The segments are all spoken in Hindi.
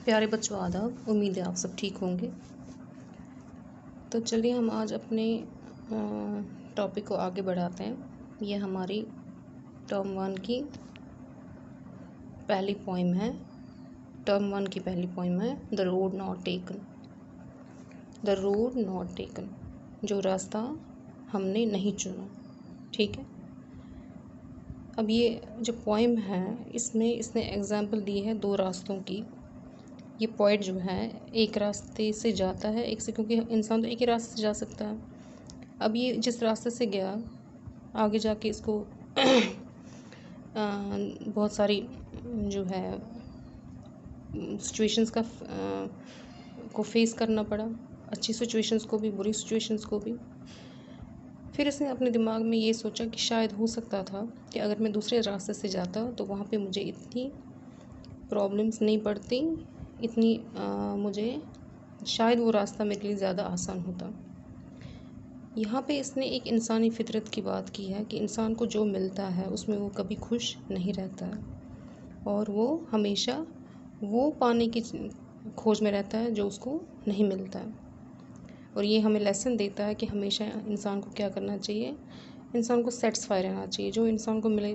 प्यारे बच्चों आदाब। उम्मीद है आप सब ठीक होंगे। तो चलिए हम आज अपने टॉपिक को आगे बढ़ाते हैं। ये हमारी टर्म 1 की पहली पोइम है। टर्म 1 की पहली पोइम है the road not taken. The road not taken, जो रास्ता हमने नहीं चुना। ठीक है। अब ये जो पोइम है इसमें इसने एग्जाम्पल दी है दो रास्तों की। ये पोइट जो है एक रास्ते से जाता है एक से, क्योंकि इंसान तो एक ही रास्ते से जा सकता है। अब ये जिस रास्ते से गया आगे जाके इसको बहुत सारी जो है सिचुएशंस को फेस करना पड़ा, अच्छी सिचुएशंस को भी बुरी सिचुएशंस को भी। फिर इसने अपने दिमाग में ये सोचा कि शायद हो सकता था कि अगर मैं दूसरे रास्ते से जाता तो वहाँ पे मुझे इतनी प्रॉब्लम्स नहीं पड़ती, इतनी मुझे शायद वो रास्ता मेरे लिए ज़्यादा आसान होता। यहाँ पे इसने एक इंसानी फितरत की बात की है कि इंसान को जो मिलता है उसमें वो कभी खुश नहीं रहता है और वो हमेशा वो पाने की खोज में रहता है जो उसको नहीं मिलता है। और ये हमें लेसन देता है कि हमेशा इंसान को क्या करना चाहिए, इंसान को सेटिस्फाई रहना चाहिए। जो इंसान को मिले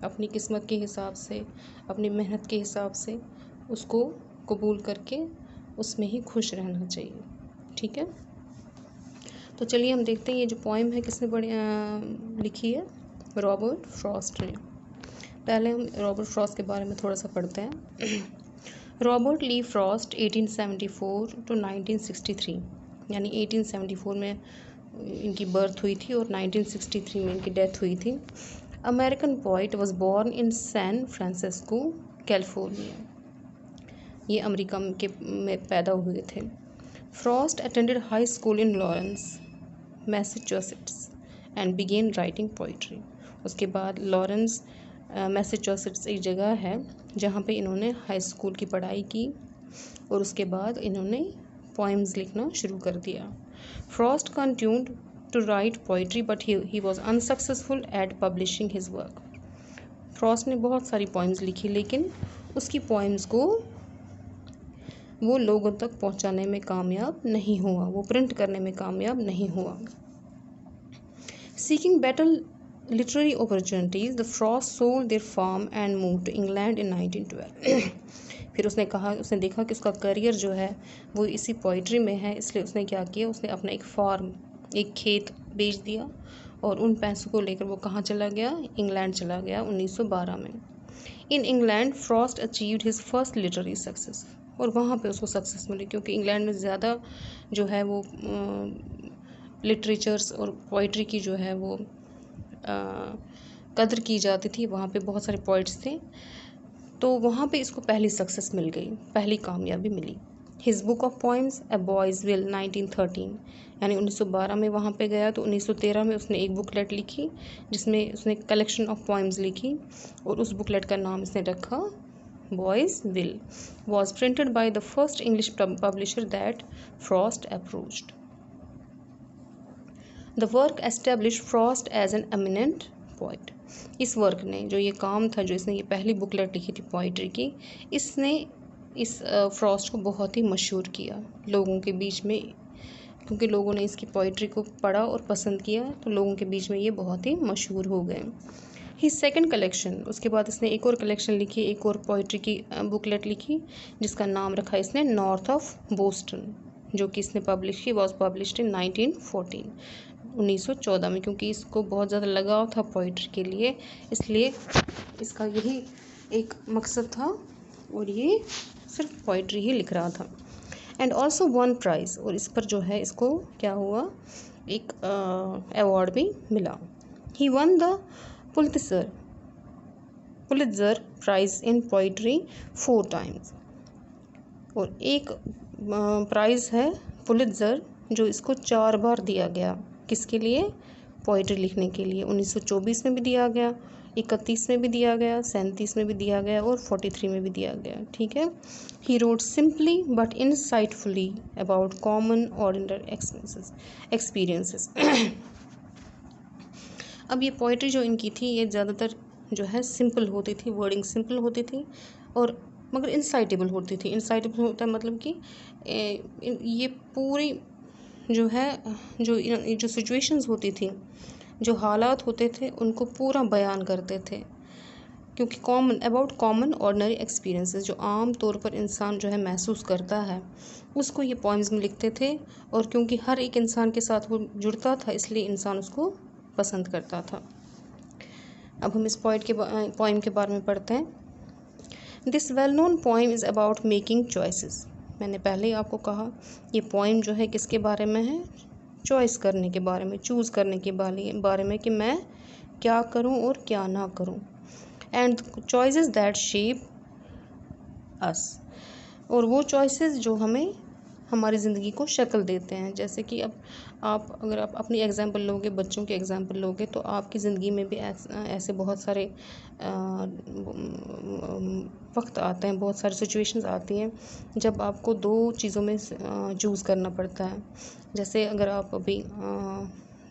अपनी किस्मत के हिसाब से, अपनी मेहनत के हिसाब से उसको कबूल करके उसमें ही खुश रहना चाहिए। ठीक है। तो चलिए हम देखते हैं ये जो पोइम है किसने लिखी है। रॉबर्ट फ्रॉस्ट ने। पहले हम रॉबर्ट फ्रॉस्ट के बारे में थोड़ा सा पढ़ते हैं। रॉबर्ट ली फ्रॉस्ट 1874 to 1963, यानी 1874 में इनकी बर्थ हुई थी और 1963 में इनकी डेथ हुई थी। American poet was born in San Francisco, California. ये अमेरिका में पैदा हुए थे। Frost attended high school in Lawrence, Massachusetts and began writing poetry. उसके बाद लॉरेंस मैसाचुसेट्स एक जगह है जहाँ पे इन्होंने हाई स्कूल की पढ़ाई की और उसके बाद इन्होंने पोइम्स लिखना शुरू कर दिया। Frost continued to write poetry but he was unsuccessful at publishing his work. Frost ने बहुत सारी पोइम्स लिखी लेकिन उसकी पोइम्स को वो लोगों तक पहुंचाने में कामयाब नहीं हुआ, वो प्रिंट करने में कामयाब नहीं हुआ। Seeking better literary opportunities the Frost sold their farm and moved to England in 1912। फिर उसने देखा कि उसका करियर जो है वो इसी पोइट्री में है, इसलिए उसने क्या किया, उसने अपना एक फार्म, एक खेत बेच दिया और उन पैसों को लेकर वो कहाँ चला गया, इंग्लैंड चला गया 1912 में। In England Frost achieved his first literary success, और वहाँ पे उसको सक्सेस मिली क्योंकि इंग्लैंड में ज़्यादा जो है वो लिटरेचर्स और पोइट्री की जो है वो कदर की जाती थी। वहाँ पे बहुत सारे पोइट्स थे तो वहाँ पे इसको पहली सक्सेस मिल गई, पहली कामयाबी मिली। His book of poems a boy's will 1913, यानी 1912 में वहाँ पे गया तो 1913 में उसने एक बुकलेट लिखी जिसमें उसने कलेक्शन ऑफ पोइम्स लिखी और उस बुकलेट का नाम इसने रखा boys will. Was printed by the first English publisher that Frost approached. The work establish Frost as an eminent poet. इस वर्क ने, जो ये काम था, जो इसने ये पहली बुकलेट लिखी थी पोइट्री की, इसने इस फ्रॉस्ट को बहुत ही मशहूर किया लोगों के बीच में, क्योंकि लोगों ने इसकी पोइट्री को पढ़ा और पसंद किया तो लोगों के बीच में ये बहुत ही मशहूर हो गए। ही सेकंड कलेक्शन, उसके बाद इसने एक और कलेक्शन लिखी, एक और पोइट्री की बुकलेट लिखी जिसका नाम रखा इसने नॉर्थ ऑफ बोस्टन, जो कि इसने पब्लिश की, वॉज पब्लिश्ड इन 1914, 1914 में। क्योंकि इसको बहुत ज़्यादा लगाव था पोइट्री के लिए, इसलिए इसका यही एक मकसद था और ये सिर्फ पोइट्री ही लिख रहा था। एंड ऑल्सो वन प्राइज़, और इस पर जो है इसको क्या हुआ, एक अवार्ड भी मिला। He won the Pulitzer prize in poetry 4 times, और एक प्राइज़ है पुलित्ज़र जो इसको 4 बार दिया गया। किसके लिए? पोइट्री लिखने के लिए। 1924 में भी दिया गया, 31 में भी दिया गया, 37 में भी दिया गया और 43 में भी दिया गया। ठीक है। He wrote simply but insightfully about common ordinary experiences. अब ये पोइट्री जो इनकी थी ये ज़्यादातर जो है सिंपल होती थी, वर्डिंग सिंपल होती थी और मगर इंसाइटेबल होती थी। इंसाइटेबल होता है मतलब कि ये पूरी जो है जो सिचुएशंस होती थी, जो हालात होते थे, उनको पूरा बयान करते थे, क्योंकि कॉमन ऑर्डिनरी एक्सपीरियंसेस जो आम तौर पर इंसान जो है महसूस करता है, उसको ये पोइम्स में लिखते थे। और क्योंकि हर एक इंसान के साथ वो जुड़ता था, इसलिए इंसान उसको पसंद करता था। अब हम इस पोइम के बारे में पढ़ते हैं। This well known poem is about making choices. मैंने पहले ही आपको कहा, ये पोइम जो है किसके बारे में है? चॉइस करने के बारे में, चूज़ करने के बारे में कि मैं क्या करूं और क्या ना करूं। एंड चॉइसेस दैट शेप अस, और वो चॉइसेस जो हमें हमारी ज़िंदगी को शक्ल देते हैं। जैसे कि अब अगर आप अपनी एग्जांपल लोगे, बच्चों की एग्जांपल लोगे, तो आपकी ज़िंदगी में भी ऐसे बहुत सारे वक्त आते हैं, बहुत सारी सिचुएशंस आती हैं जब आपको दो चीज़ों में चूज़ करना पड़ता है। जैसे अगर आप अभी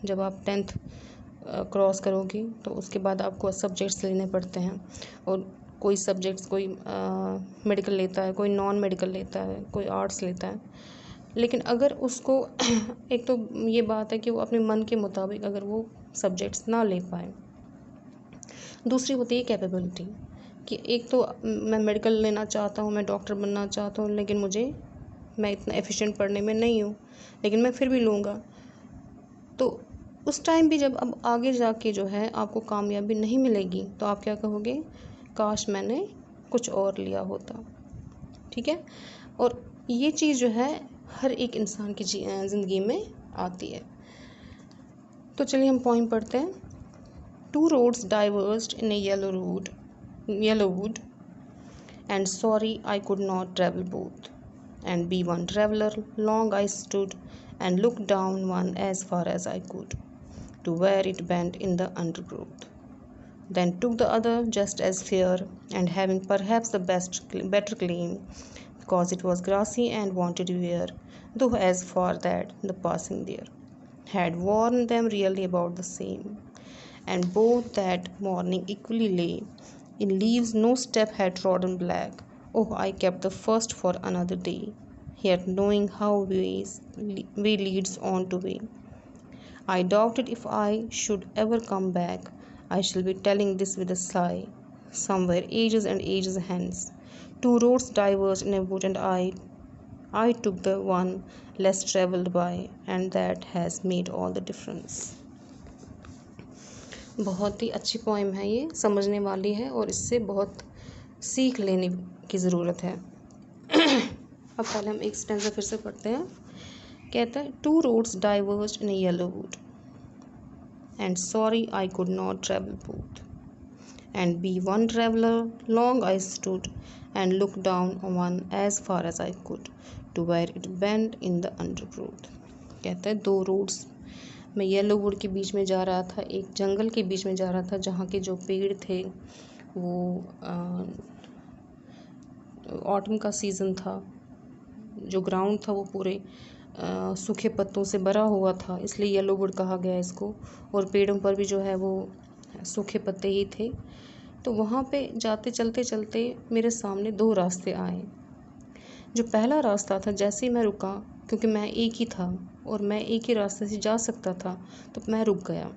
जब आप 10th क्रॉस करोगे तो उसके बाद आपको सब्जेक्ट्स लेने पड़ते हैं, और कोई सब्जेक्ट्स कोई मेडिकल लेता है, कोई नॉन मेडिकल लेता है, कोई आर्ट्स लेता है। लेकिन अगर उसको एक तो ये बात है कि वो अपने मन के मुताबिक अगर वो सब्जेक्ट्स ना ले पाए। दूसरी होती है कैपेबिलिटी, कि एक तो मैं मेडिकल लेना चाहता हूँ, मैं डॉक्टर बनना चाहता हूँ, लेकिन मैं इतना एफिशिएंट पढ़ने में नहीं हूँ, लेकिन मैं फिर भी लूँगा। तो उस टाइम भी जब अब आगे जाके जो है आपको कामयाबी नहीं मिलेगी, तो आप क्या कहोगे? काश मैंने कुछ और लिया होता। ठीक है। और ये चीज़ जो है हर एक इंसान की ज़िंदगी में आती है। तो चलिए हम पोइम पढ़ते हैं। Two roads diverged in a yellow wood and sorry I could not travel both, and be one traveler long I stood and looked down one as far as I could, to where it bent in the undergrowth. Then took the other just as fair, and having perhaps the better claim, because it was grassy and wanted wear, though as far that the passing there had worn them really about the same, and both that morning equally lay in leaves no step had trodden black. Oh, I kept the first for another day, yet knowing how way leads on to way. I doubted if I should ever come back. I shall be telling this with a sigh, somewhere ages and ages hence. Two roads diverged in a wood, and I took the one less travelled by, and that has made all the difference. बहुत ही अच्छी पोएम है, ये समझने वाली है और इससे बहुत सीख लेने की ज़रूरत है। अब पहले हम एक स्टेंजा फिर से पढ़ते हैं। कहता है, two roads diverged in a yellow wood, and sorry I could not travel both, and be one traveller long I stood and look down one as far as I could, to where it bend in the undergrowth. कहता है, दो रोड्स, मैं येलो वुड के बीच में जा रहा था, एक जंगल के बीच में जा रहा था, जहाँ के जो पेड़ थे वो ऑटम का सीज़न था, जो ग्राउंड था वो पूरे सूखे पत्तों से भरा हुआ था, इसलिए येलो वुड कहा गया इसको। और पेड़ों पर भी जो है वो सूखे पत्ते ही थे। तो वहाँ पे जाते चलते चलते मेरे सामने दो रास्ते आए। जो पहला रास्ता था, जैसे ही मैं रुका, क्योंकि मैं एक ही था और मैं एक ही रास्ते से जा सकता था, तो मैं रुक गया।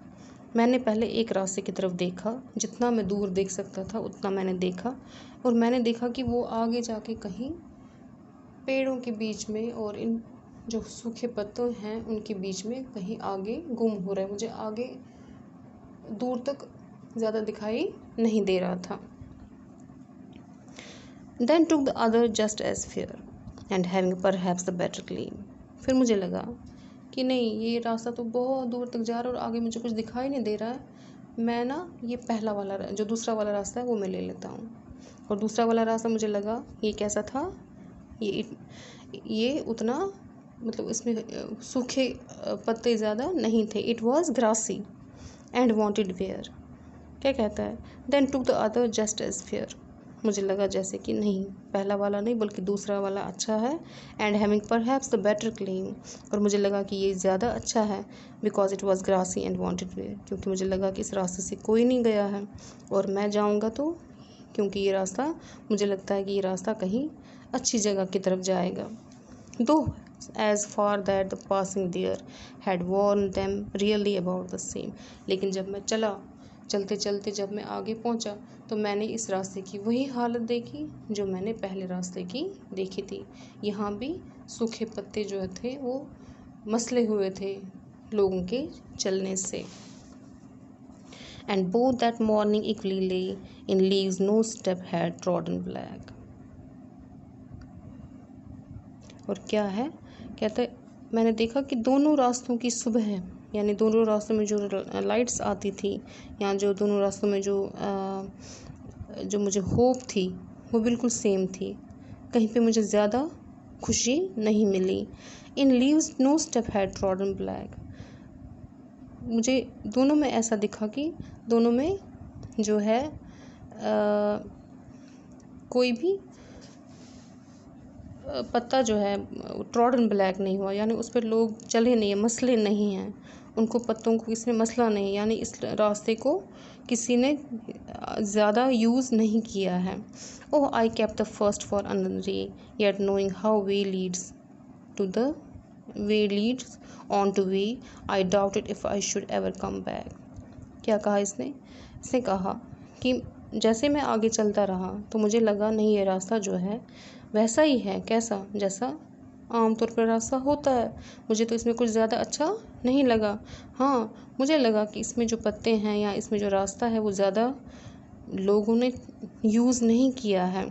मैंने पहले एक रास्ते की तरफ देखा, जितना मैं दूर देख सकता था उतना मैंने देखा, और मैंने देखा कि वो आगे जाके कहीं पेड़ों के बीच में और इन जो सूखे पत्तों हैं उनके बीच में कहीं आगे गुम हो रहे, मुझे आगे दूर तक ज़्यादा दिखाई नहीं दे रहा था। Then took the other just as fair, and having perhaps the better claim. फिर मुझे लगा कि नहीं, ये रास्ता तो बहुत दूर तक जा रहा है और आगे मुझे कुछ दिखाई नहीं दे रहा है, मैं ना ये पहला वाला जो दूसरा वाला रास्ता है वो मैं ले लेता हूँ। और दूसरा वाला रास्ता मुझे लगा ये कैसा था, ये उतना मतलब इसमें सूखे पत्ते ज़्यादा नहीं थे। It was grassy and wanted wear. क्या कहता है, then took the other just as fair, मुझे लगा जैसे कि नहीं, पहला वाला नहीं बल्कि दूसरा वाला अच्छा है। And having perhaps the better claim, और मुझे लगा कि ये ज़्यादा अच्छा है। Because it was grassy and wanted wear, क्योंकि मुझे लगा कि इस रास्ते से कोई नहीं गया है और मैं जाऊँगा तो क्योंकि ये रास्ता मुझे लगता है कि ये रास्ता कहीं अच्छी जगह की तरफ जाएगा। दो as far that the passing there had warned them really about the same। लेकिन जब मैं चलते चलते जब मैं आगे पहुंचा तो मैंने इस रास्ते की वही हालत देखी जो मैंने पहले रास्ते की देखी थी। यहाँ भी सूखे पत्ते जो थे वो मसले हुए थे लोगों के चलने से। And both that morning equally lay in leaves no step had trodden black। और क्या है, कहता है मैंने देखा कि दोनों रास्तों की सुबह है, यानी दोनों रास्तों में जो लाइट्स आती थी या जो दोनों रास्तों में जो मुझे होप थी वो बिल्कुल सेम थी। कहीं पे मुझे ज़्यादा खुशी नहीं मिली। In leaves no step had trodden black. मुझे दोनों में ऐसा दिखा कि दोनों में जो है कोई भी पत्ता जो है ट्रॉडन ब्लैक नहीं हुआ, यानी उस पर लोग चले नहीं हैं, मसले नहीं हैं, उनको पत्तों को किसी ने मसला नहीं, यानी इस रास्ते को किसी ने ज़्यादा यूज़ नहीं किया है। Oh I kept the first for another yet knowing how way leads to the way leads on to way I doubted if I should ever come back. क्या कहा इसने कहा कि जैसे मैं आगे चलता रहा तो मुझे लगा नहीं, ये रास्ता जो है वैसा ही है, कैसा जैसा आमतौर पर रास्ता होता है। मुझे तो इसमें कुछ ज़्यादा अच्छा नहीं लगा। हाँ, मुझे लगा कि इसमें जो पत्ते हैं या इसमें जो रास्ता है वो ज़्यादा लोगों ने यूज़ नहीं किया है।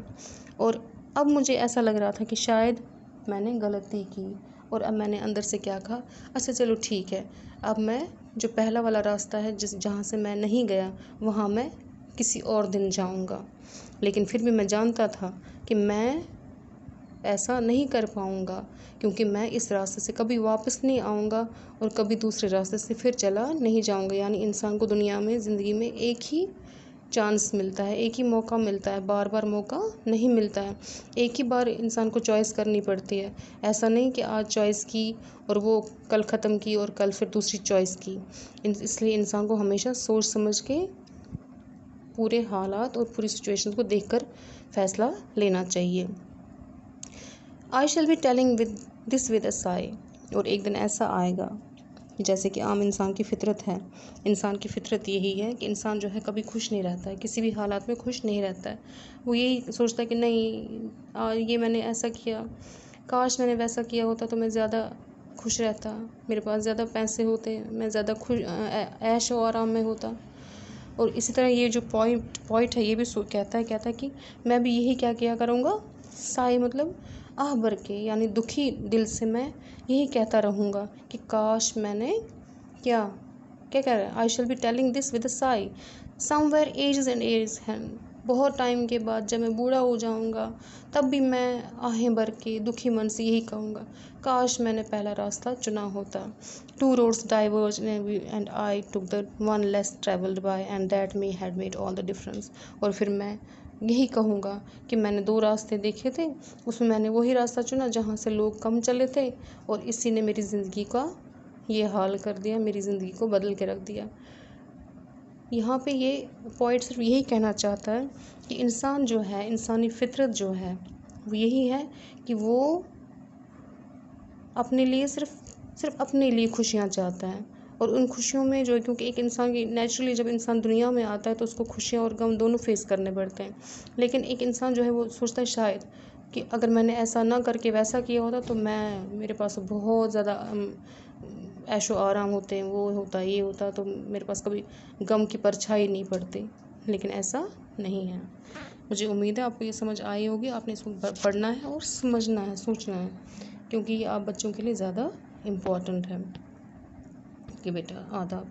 और अब मुझे ऐसा लग रहा था कि शायद मैंने गलती की। और अब मैंने अंदर से क्या कहा, अच्छा चलो ठीक है, अब मैं जो पहला वाला रास्ता है जहाँ से मैं नहीं गया वहाँ मैं किसी और दिन जाऊँगा। लेकिन फिर भी मैं जानता था कि मैं ऐसा नहीं कर पाऊँगा, क्योंकि मैं इस रास्ते से कभी वापस नहीं आऊँगा और कभी दूसरे रास्ते से फिर चला नहीं जाऊँगा। यानी इंसान को दुनिया में ज़िंदगी में एक ही चांस मिलता है, एक ही मौका मिलता है, बार बार मौका नहीं मिलता है। एक ही बार इंसान को चॉइस करनी पड़ती है। ऐसा नहीं कि आज चॉइस की और वो कल ख़त्म की और कल फिर दूसरी चॉइस की। इसलिए इंसान को हमेशा सोच समझ के पूरे हालात और पूरी सिचुएशन को देखकर फ़ैसला लेना चाहिए। I shall be telling this with a sigh. और एक दिन ऐसा आएगा, जैसे कि आम इंसान की फितरत है। इंसान की फितरत यही है कि इंसान जो है कभी खुश नहीं रहता है, किसी भी हालात में खुश नहीं रहता है। वो यही सोचता है कि नहीं ये मैंने ऐसा किया, काश मैंने वैसा किया होता तो मैं ज़्यादा खुश रहता, मेरे पास ज़्यादा पैसे होते, मैं ज़्यादा खुश ऐश और आराम में होता। और इसी तरह ये जो पॉइंट है ये भी कहता है कि मैं भी यही क्या किया करूँगा, साई मतलब आह भर के, यानी दुखी दिल से मैं यही कहता रहूँगा कि काश मैंने क्या कह रहा है, I shall be telling this with a sigh somewhere ages and age hand. बहुत टाइम के बाद जब मैं बूढ़ा हो जाऊँगा तब भी मैं आहें भर के दुखी मन से यही कहूँगा, काश मैंने पहला रास्ता चुना होता। Two roads diverge and I took the one less travelled by and that may had made all the difference. और फिर मैं यही कहूँगा कि मैंने दो रास्ते देखे थे, उसमें मैंने वही रास्ता चुना जहाँ से लोग कम चले थे, और इसी ने मेरी ज़िंदगी का ये हाल कर दिया, मेरी ज़िंदगी को बदल के रख दिया। यहाँ पे ये पॉइंट सिर्फ यही कहना चाहता है कि इंसान जो है, इंसानी फितरत जो है वो यही है कि वो अपने लिए सिर्फ अपने लिए खुशियाँ चाहता है। और उन खुशियों में जो, क्योंकि एक इंसान की नेचुरली जब इंसान दुनिया में आता है तो उसको खुशियाँ और गम दोनों फेस करने पड़ते हैं। लेकिन एक इंसान जो है वो सोचता है शायद कि अगर मैंने ऐसा ना करके वैसा किया होता तो मेरे पास बहुत ज़्यादा ऐशो आराम होते हैं, वो होता ये होता तो मेरे पास कभी गम की परछाई नहीं पड़ती। लेकिन ऐसा नहीं है। मुझे उम्मीद है आपको ये समझ आई होगी। आपने इसको पढ़ना है और समझना है, सोचना है, क्योंकि ये आप बच्चों के लिए ज़्यादा इम्पोर्टेंट है। कि बेटा आदाब।